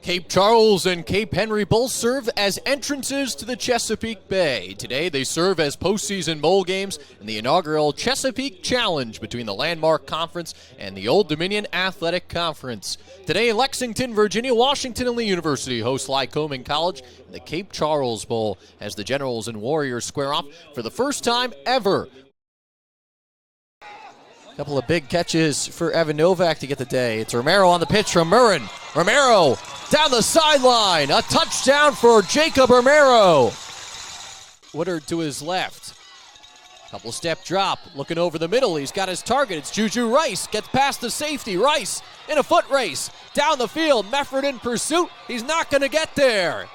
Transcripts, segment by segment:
Cape Charles and Cape Henry both serve as entrances to the Chesapeake Bay. Today they serve as postseason bowl games in the inaugural Chesapeake Challenge between the Landmark Conference and the Old Dominion Athletic Conference. Today in Lexington, Virginia, Washington and Lee University host Lycoming College in the Cape Charles Bowl as the Generals and Warriors square off for the first time ever. A couple of big catches for Evan Novak to get the day. It's Romero on the pitch from Murrin. Romero down the sideline. A touchdown for Jacob Romero. Woodard to his left. Couple step drop. Looking over the middle. He's got his target. It's Juju Rice. Gets past the safety. Rice in a foot race. Down the field. Mefford in pursuit. He's not going to get there.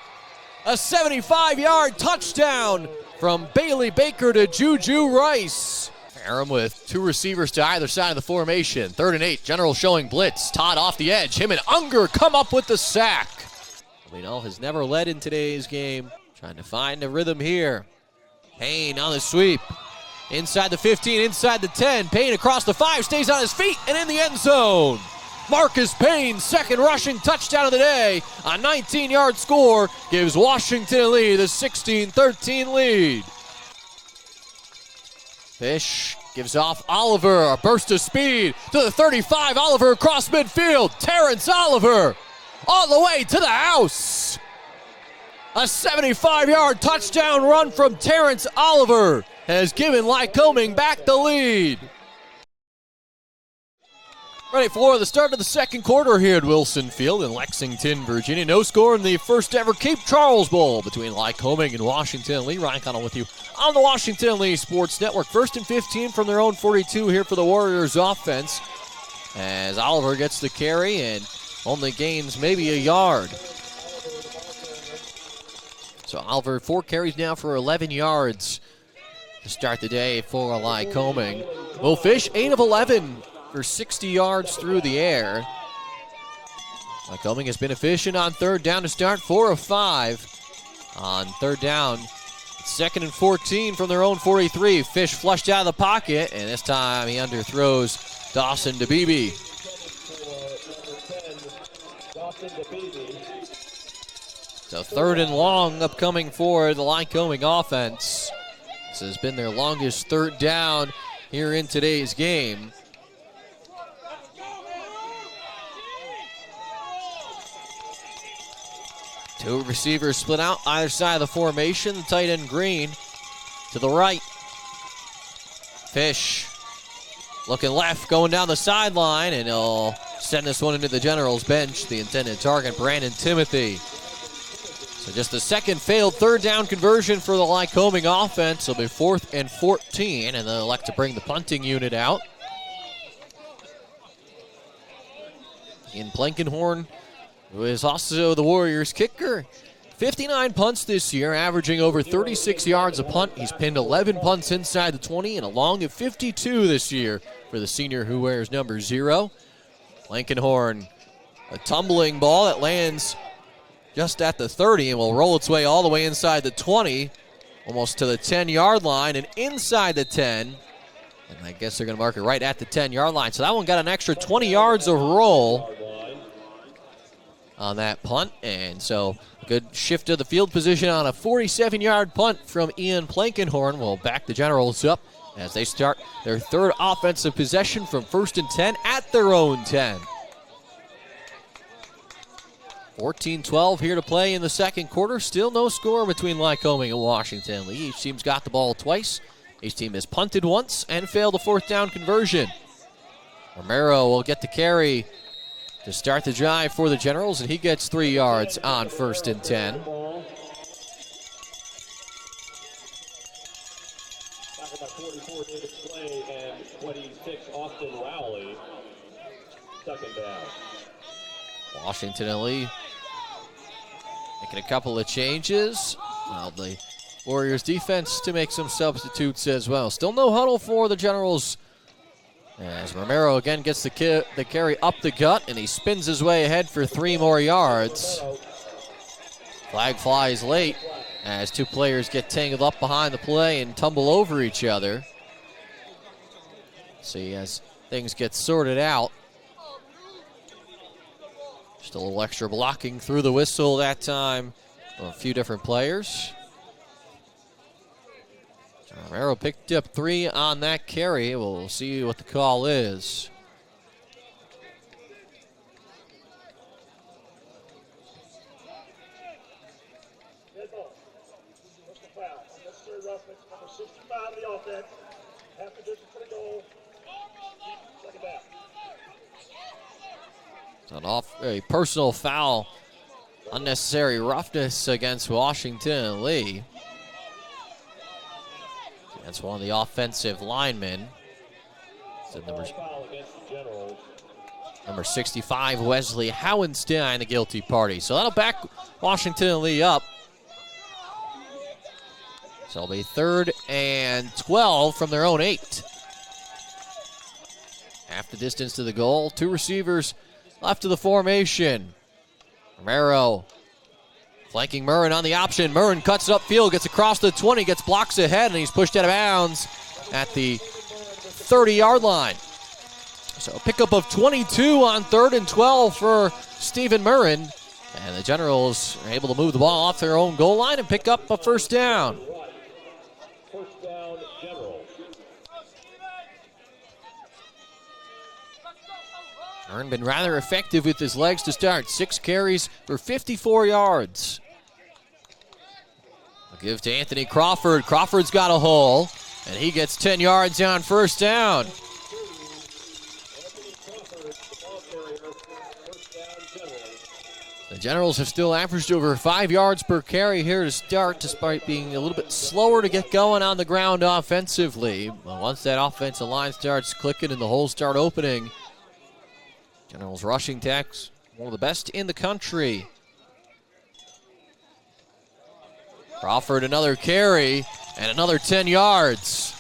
A 75-yard touchdown from Bailey Baker to Juju Rice. Aram with two receivers to either side of the formation. 3rd and 8. Generals showing blitz. Todd off the edge. Him and Unger come up with the sack. Lino has never led in today's game. Trying to find a rhythm here. Payne on the sweep. Inside the 15, inside the 10. Payne across the 5, stays on his feet and in the end zone. Marcus Payne, second rushing touchdown of the day. A 19-yard score gives Washington and Lee the 16-13 lead. Fish gives off Oliver, a burst of speed to the 35. Oliver across midfield. Terrence Oliver all the way to the house. A 75-yard touchdown run from Terrence Oliver has given Lycoming back the lead. Ready for the start of the second quarter here at Wilson Field in Lexington, Virginia. No score in the first ever Cape Charles Bowl between Lycoming and Washington and Lee. Ryan Connell with you on the Washington and Lee Sports Network. 1st and 15 from their own 42 here for the Warriors offense as Oliver gets the carry and only gains maybe a yard. So Oliver 4 carries now for 11 yards to start the day for Lycoming. Will Fish 8 of 11 for 60 yards through the air. Lycoming has been efficient on 3rd down to start, 4 of 5 on 3rd down. 2nd and 14 from their own 43. Fish flushed out of the pocket, and this time he underthrows Dawson DeBeebe. So 3rd and long upcoming for the Lycoming offense. This has been their longest 3rd down here in today's game. Two receivers split out either side of the formation. The tight end Green to the right. Fish looking left, going down the sideline, and he'll send this one into the Generals bench. The intended target, Brandon Timothy. So just the second failed 3rd down conversion for the Lycoming offense. It'll be 4th and 14, and they'll elect to bring the punting unit out. In Blankenhorn, who is also the Warriors kicker. 59 punts this year, averaging over 36 yards a punt. He's pinned 11 punts inside the 20 and a long of 52 this year for the senior who wears number 0. Blankenhorn, a tumbling ball that lands just at the 30 and will roll its way all the way inside the 20, almost to the 10-yard line and inside the 10. And I guess they're going to mark it right at the 10-yard line. So that one got an extra 20 yards of roll on that punt, and so a good shift of the field position on a 47-yard punt from Ian Blankenhorn will back the Generals up as they start their 3rd offensive possession from 1st and 10 at their own 10. 14-12 here to play in the second quarter. Still no score between Lycoming and Washington. Each team's got the ball twice. Each team has punted once and failed a 4th down conversion. Romero will get the carry to start the drive for the Generals, and he gets 3 yards on 1st and 10. Washington and Lee making a couple of changes. Well, the Warriors defense to make some substitutes as well. Still no huddle for the Generals as Romero again gets the carry up the gut, and he spins his way ahead for 3 more yards. Flag flies late as 2 players get tangled up behind the play and tumble over each other. See as things get sorted out. Just a little extra blocking through the whistle that time from a few different players. Romero picked up 3 on that carry. We'll see what the call is. It's a personal foul, unnecessary roughness against Washington Lee. That's one of the offensive linemen. So number 65, Wesley Howenstein, the guilty party. So that'll back Washington Lee up. So it'll be 3rd and 12 from their own 8. Half the distance to the goal. 2 receivers left of the formation. Romero flanking Murrin on the option. Murrin cuts it upfield, gets across the 20, gets blocks ahead, and he's pushed out of bounds at the 30-yard line. So a pickup of 22 on 3rd and 12 for Stephen Murrin. And the Generals are able to move the ball off their own goal line and pick up a first down. First down, Generals. Murrin been rather effective with his legs to start. 6 carries for 54 yards. I'll give to Anthony Crawford. Crawford's got a hole, and he gets 10 yards on first down. The Generals have still averaged over 5 yards per carry here to start, despite being a little bit slower to get going on the ground offensively. Well, once that offensive line starts clicking and the holes start opening, Generals rushing attacks, one of the best in the country. Crawford, another carry, and another 10 yards.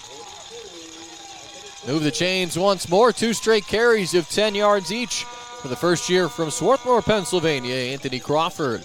Move the chains once more. 2 straight carries of 10 yards each for the first year from Swarthmore, Pennsylvania, Anthony Crawford.